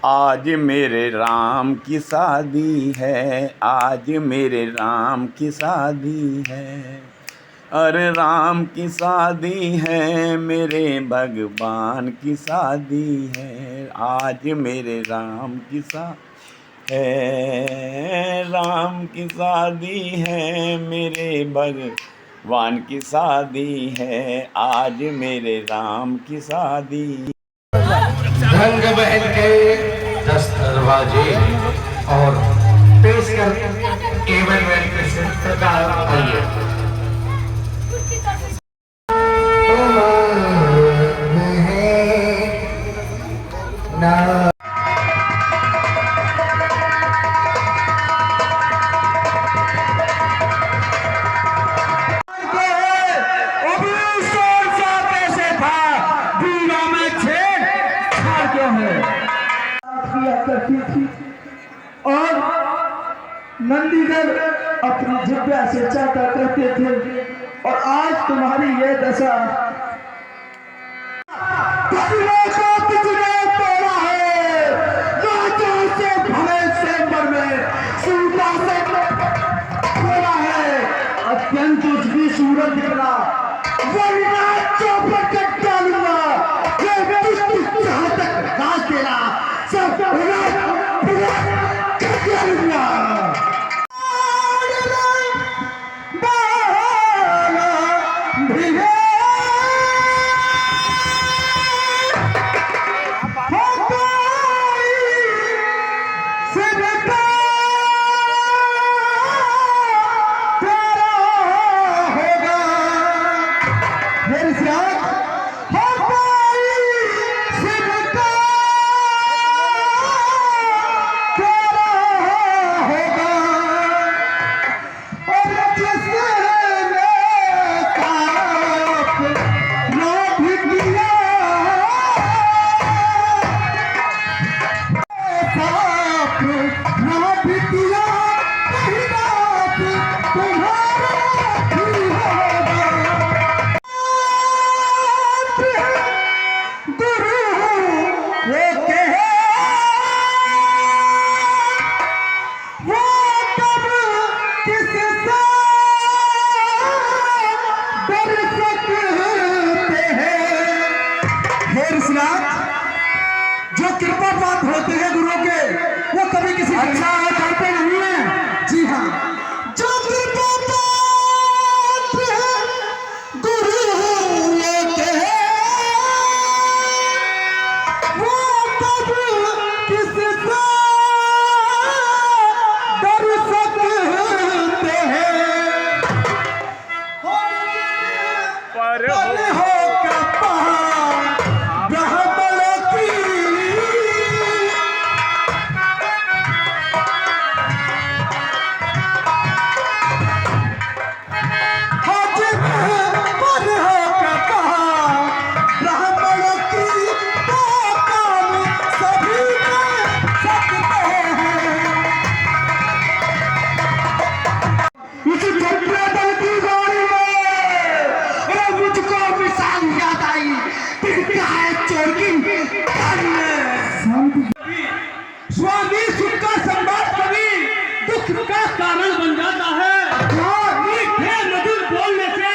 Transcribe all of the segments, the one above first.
आज मेरे राम की शादी है, आज मेरे राम की शादी है। अरे राम की शादी है, मेरे भगवान की शादी है। आज मेरे राम की शादी है, राम की शादी है, मेरे भगवान की शादी है। आज मेरे राम की शादी। रंग बहन के 10 दरवाजे और पेश कर केवल आइए। करती थी और नंदीगढ़ अपनी जिब्या से चाहता करते थे, और आज तुम्हारी यह दशा। तोड़ा है से भले सेंबर में सूटा से तोड़ा है, अत्यंत उसकी सूरत दिखना वरना चौपट कर डालूंगा। जहां तक घास देना सब जो कृपा पात होते हैं गुरु के, वो कभी किसी अच्छा है करते नहीं है। जी हाँ, जो कृपा पात है गुरु के, वो कभी किसी से डर सकते हैं। पर हो स्वामी सुख का संवाद कभी दुख का कारण बन जाता है। मीठे मधुर बोलने से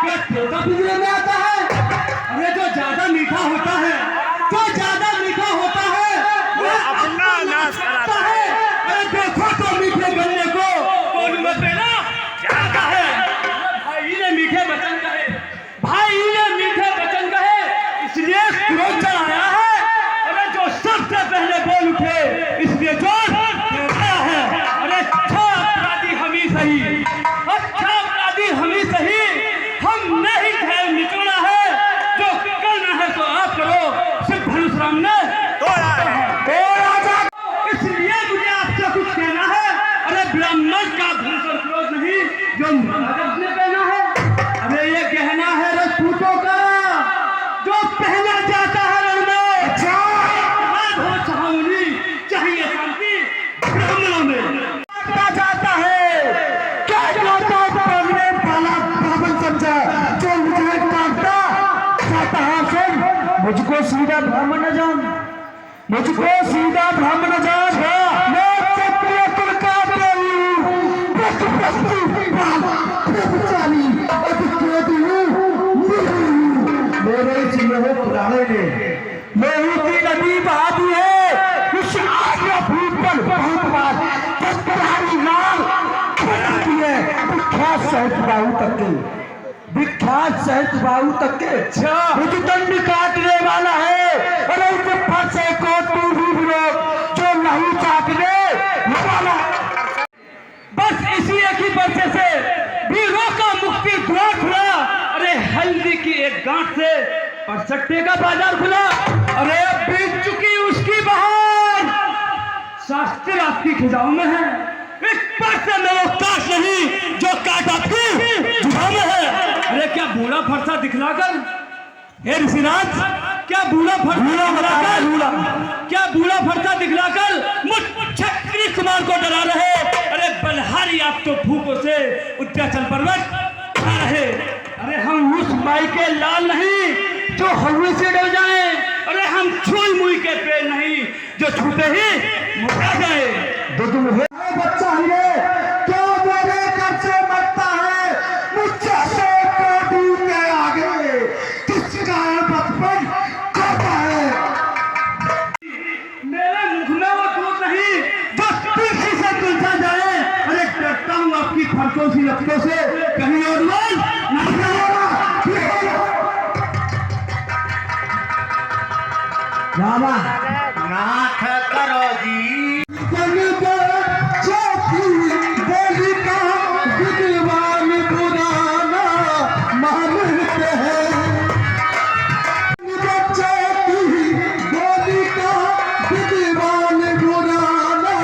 क्या तोता पिंजरे में आता है? अरे जो ज्यादा मीठा होता है, जो ज्यादा मीठा होता है वो अपना नाश कराता है। अरे देखो तो मीठे गन्ने को कौन मत देना क्या है। भाई ने मीठे वचन कहे, भाई ने मीठे वचन कहे, इसलिए क्रोध चढ़ाया है। अरे जो सबसे पहले बोल उठे इसलिए जोर देता है। अरे अच्छा अपराधी हम ही सही, अच्छा अपराधी हम ही सही, हमने ही ढेर निचोड़ा है। जो करना है तो आप करो, सिर्फ धनुषराम ने तोड़ा है। इसलिए मुझे आपसे कुछ कहना है। अरे ब्राह्मण का भूषण क्रोध नहीं जो महाराज ने पहना है। अरे ये कहना है राजपूतों का जो पहना जाता है रण में। चाहिए शांति ब्राह्मणों में सीधा ब्राह्मण न जान, मुझको सीधा ब्राह्मण न जान। मैं क्षत्रिय कुल का मेरे जिन्हों पुराने ने लोहू की नदी बहा दी है, इस आज्ञा भूत पर बहुत बार तुम्हारी नाम दी है। विख्यात सहित बाहू तक के, विख्यात सहित बाहू तक के दंड काटने वाला है। अरे उसे फंसे को तू भी जो नहीं चाटने वाला। बस इसी एक ही पर्चे से वीरों का मुक्ति द्वार खुला। अरे हल्दी की एक गांठ से परसट्टे का बाजार खुला। अरे अब बीत चुकी उसकी बहार, शास्त्र आपकी खिजाओं में है। इस पर्चे में वो काट नहीं जो काट आपकी जुबान में है। अरे क्या बूढ़ा फरसा दिखलाकर हे ऋषिराज, क्या बूढ़ा फरसा दिखलाकर मुझ क्षत्रिय कुमार को डरा रहे। अरे बलहारी आप तो भूखों से उद्याचल पर्वत खा रहे। अरे हम उस माई के लाल नहीं जो हवा से डर जाए। अरे हम छुई मुई के पेड़ नहीं जो छूते ही मुका जाए। बच्चा है क्यों मेरे घर से मरता है, मुझसे को के आगे किसका बचपन खाता है। मेरे मुख में वो दूध नहीं जो पीछे से तुलसा जाए। अरे डरता हूँ आपकी फर्कों सी लपटों से, कहीं और नहीं रामा नाथ करो जी। विद्वान पुराना मानते हैं, बोली का विद्वान पुराना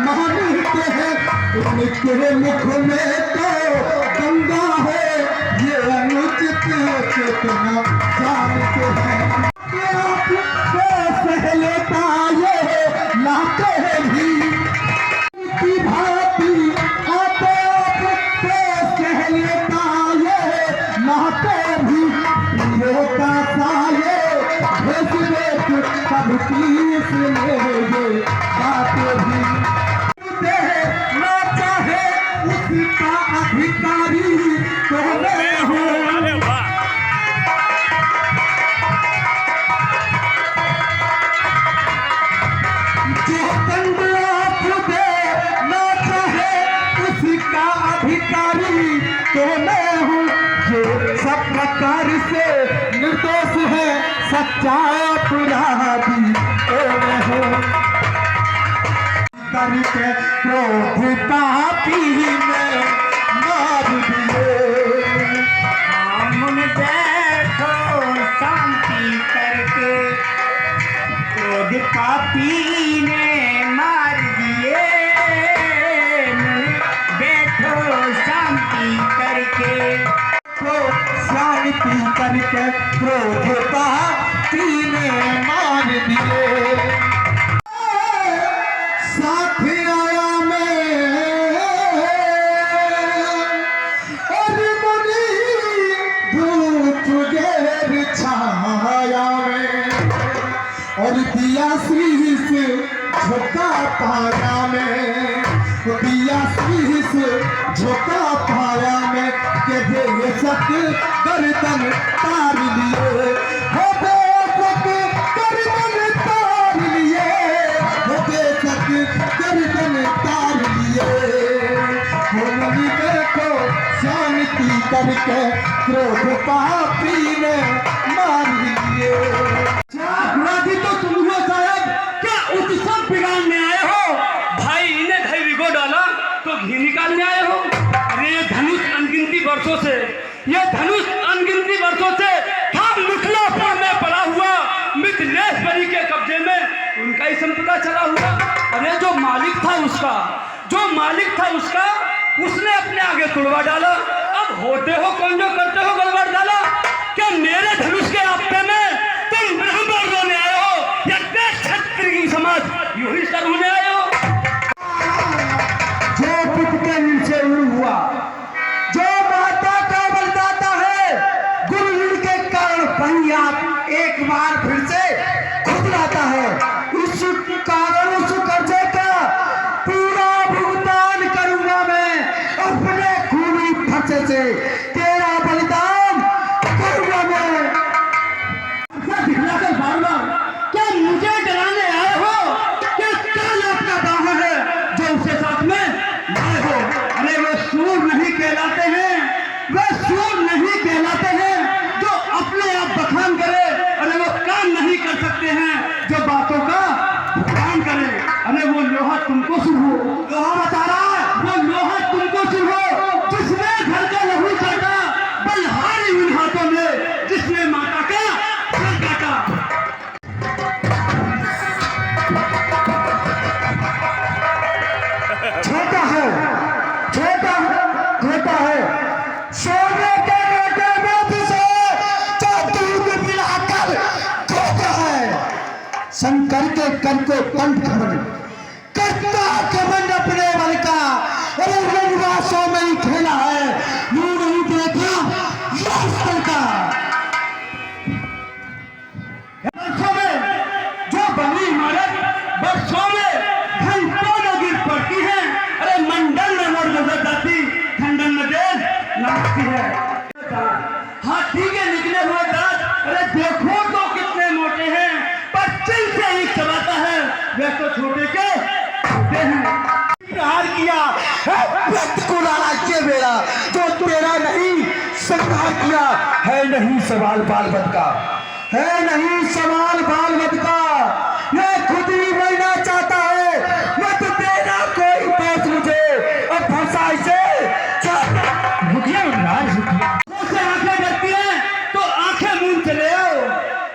मानते हैं। उनके मुख में तो गंगा है, ये अनुचित चेतना जानते हैं। पहले पाए लाते भी की भांति आते कह लेता ये नहाते भी हीरो का साये भेज देख कब तीस ले बातें भी ना चाहे उसका अधिकारी तो मैं हूँ। तो मैं हूँ जो सब प्रकार से निर्दोष है, सच्चा अपराधी तो मैं हूँ। करके क्रोध पापी में मार दिए, हम बैठो शांति करके क्रोध पापी ने मार दिए। शांति करके क्रोध पापी ने मार दिए। साथ आया मैं और मुनि धूप गेर छाया में, और दिया शीश झोंका पाया में, दिया शीश झोंका पाया में के दे सक गर्दन तार लिए। हो दे सक गर्दन तार लिए, हो दे सक गर्दन तार लिए। मुनि देखो शांति करके क्रोध पापी ने मार लिए। अपराधी तो तुम हो साहब, क्या उत्सव बिगाड़ने आए हो? भाई इन्हें धैर्य भिगो डाला तो घी निकालने आए हो। अरे ये धनुष अनगिनती वर्षों से, ये धनुष अनगिनती वर्षों से था मिथिलापुर में पड़ा हुआ, मिथिलेश्वरी के कब्जे में उनका ही संपदा चला हुआ। अरे जो मालिक था उसका, जो मालिक था उसका, उसने अपने आगे तुड़वा डाला। अब होते हो कौन जो करते हो गड़बड़ डाला। क्या मेरे धनुष के आपे में तुम ब्राह्मण रोने आए हो या क्षत्रिय समाज यूं ही सर होने आए हो? जो पुत्र के नीचे हुआ, जो माता का बलिदाता है, गुरु के कारण वही आप एक बार फिर से शुभ हो। लोहा बता रहा है, वो लोहा तुमको शुभ हो जिसने घर का लहू काटा, बलिहारी उन हाथों में जिसने माता का सर काटा। छोटा है, छोटा छोटा है, सोने के लोटे में पिसे जो दूध पिलाकर छोटा है। शंकर के कर को कंठ खमन करता खमन अपने बल का, अरे रंगवासों में ही खेला है, यूं नहीं देखा मास्टर का। वर्षों में जो बनी इमारत, वर्षों में घंटों में गिर पड़ती है, अरे मंडल में मोड़ नजर जाती, खंडन में देर लगती है। हाथी के निकले हुए दांत, अरे देखो तो कितने मोटे हैं, पर चिल से ही चबाता है, वे तो छोटे के छोटे हैं। प्यार किया व्यक्त को राज्य मेरा, जो तेरा नहीं संहार किया, है नहीं सवाल बाल बद का, है नहीं सवाल बाल बद का। ये खुद ही मरना चाहता है, मत देना कोई दोस्त मुझे, अब फंसा इसे रुकिए महाराज रुकिए। आंखें डरती हैं तो आंखें मूंद चले आओ,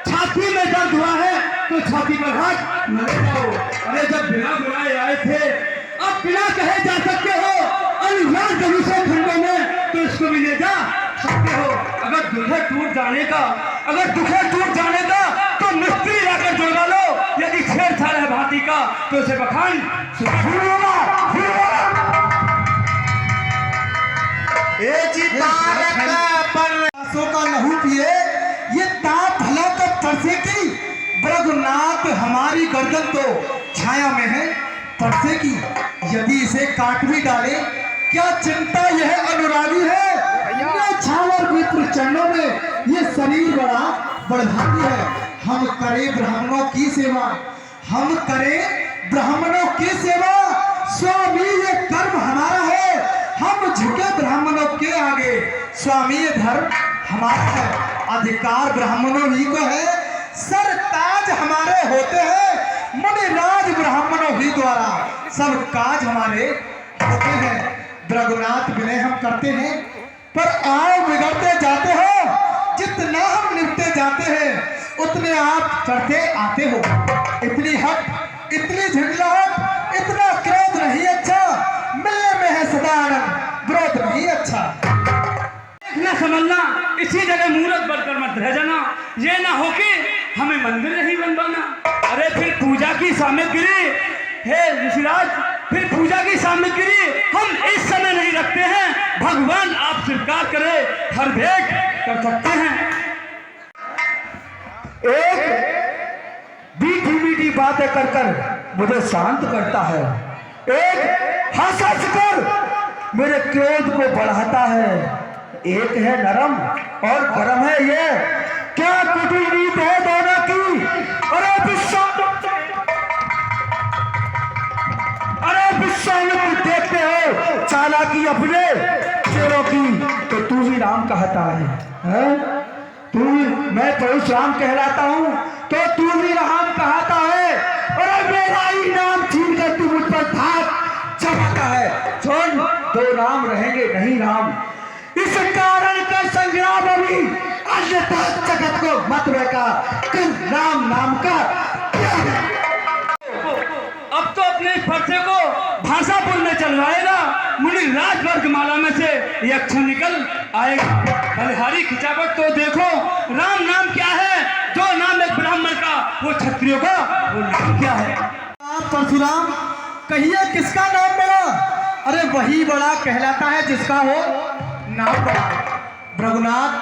छाती में दर्द हुआ है तो छाती पर हाथ न ले जाओ। अरे जब बिना बुलाए आए थे, अब बिना कहे जा सकते हो, अनुराग धनुषे खंडों में तो इसको भी ले जा सकते हो। अगर दुखे टूट जाने का, अगर दुखे टूट जाने का तो मिस्त्री लाकर जुड़वा लो, यदि छेड़छाड़ है भांति का तो उसे बखान का लहू पिए, ये ताप भला कब तरसे की, ब्रघुनाथ हमारी गर्दन तो छाया में है तरसे की, यदि इसे काट भी डाले क्या चिंता यह अनुरागी है, छावर मित्र चरणों में ये शरीर बड़ा बढ़ाती है। हम करें ब्राह्मणों की सेवा, हम करें ब्राह्मणों की सेवा, स्वामी ये कर्म हमारा है, हम झुके ब्राह्मणों के आगे, स्वामी ये धर्म हमारा है, अधिकार ब्राह्मणों ही को है, सर ताज हमारे होते हैं, मुनिराज ब्राह्मणों ही द्वारा सब काज हमारे होते हैं। ब्रघुनाथ विनय हम करते हैं, पर आओ बिगड़ते जाते हो, जितना हम निपटे जाते हैं उतने आप चढ़ते आते हो। इतनी हट, इतनी झंझलाहट, इतना क्रोध नहीं अच्छा, मिलने में है सदा आनंद, विरोध नहीं अच्छा। देखना समझना, इसी जगह मूर्त बनकर मत रह जाना, ये ना हो कि हमें मंदिर नहीं बनवाना। अरे फिर पूजा की सामग्री, हे ऋषिराज, फिर पूजा की सामग्री हम इस समय नहीं रखते हैं, भगवान आप स्वीकार करें, हर भेंट कर सकते हैं। एक मीठी मीठी बातें कर कर मुझे शांत करता है, एक हंस हंस कर मेरे क्रोध को बढ़ाता है, एक है नरम और गरम है ये, क्या कुटी नीत है दोनों की। अरे विश्वामित्र देखते हो चालाकी अपने शेरों की, तो तू ही राम कहता है? तू, मैं परशुराम कहलाता हूँ तो तू भी राम कहता है, और मेरा ही नाम छीन कर तू मुझ पर धाक चढ़ाता है। सुन, दो राम रहेंगे नहीं राम, इस कारण का संग्राम अभी अन्यथा जगत को मत बेका, राम नाम का। अब तो अपने फरसे को भाषापुर में चलवाएगा, मुनि राजवर्गमाला में से ये अक्षर निकल आएगा। बलिहारी खिंचावट तो देखो, राम नाम क्या है, जो नाम एक ब्राह्मण का वो क्षत्रियो का वो नाम क्या है। परशुराम कहिए किसका नाम बड़ा? अरे वही बड़ा कहलाता है जिसका हो नाम बड़ा। रघुनाथ,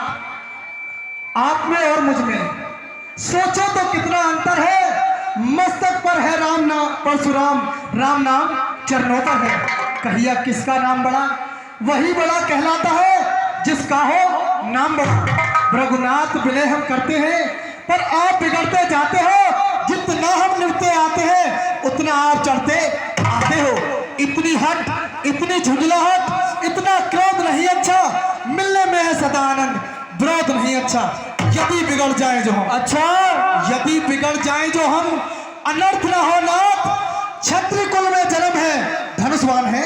आप में और मुझ में सोचो तो कितना अंतर है। मस्तक पर है राम नाम, परशुराम राम नाम चरणों पर है। कहिए किसका नाम बड़ा? वही बड़ा कहलाता है जिसका हो नाम बड़ा। रघुनाथ विनय हम करते हैं, पर आप बिगड़ते जाते हो। जितना हम निपटे आते हैं उतना आप चढ़ते आते हो। इतनी हट, इतनी झुंझलाहट, इतना क्रोध नहीं अच्छा, मिलने में है सदा आनंद, विरोध नहीं अच्छा। यदि बिगड़ जाए जो हम, अच्छा यदि बिगड़ जाए जो हम, अनर्थ न हो नाथ, क्षत्रिय कुल में जन्म है, धनुषवान है।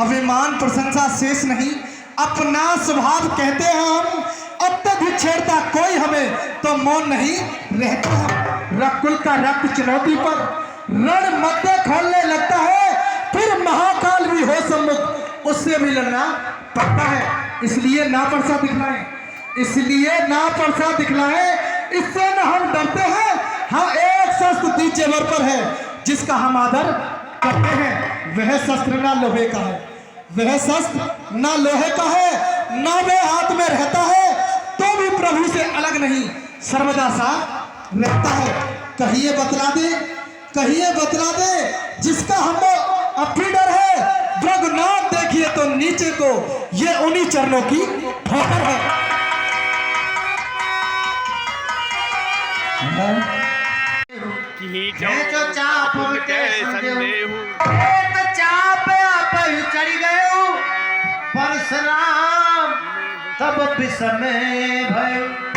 अभिमान प्रशंसा शेष नहीं, अपना स्वभाव कहते हैं हम। अत्यधिक छेड़ता कोई हमें तो मौन नहीं रहते हम। रकुल का रक्त चुनौती पर रण मध्य खोलने लगता है, फिर महाकाल भी हो सम्मुख उससे भी लड़ना पड़ता है। इसलिए ना परसा दिखलाएं, इसलिए ना परसा दिखलाएं, इससे न हम डरते हैं। हाँ, एक शस्त्र दीजिए वर पर है जिसका हम आदर करते हैं। वह शस्त्र ना लोहे का है, वह शस्त्र ना लोहे का है, ना वह हाथ में रहता है तो भी प्रभु से अलग नहीं सर्वदा सा रहता है। कहिए बतला दे, कहिए बतला दे जिसका हमें अब भी डर है। जगन्नाथ देखिए तो नीचे को, ये उन्हीं चरणों की ठोकर है। खेचो चाप के संदेहु, एक चाप आप चढ़ गयो, परशुराम तब विषमे भय।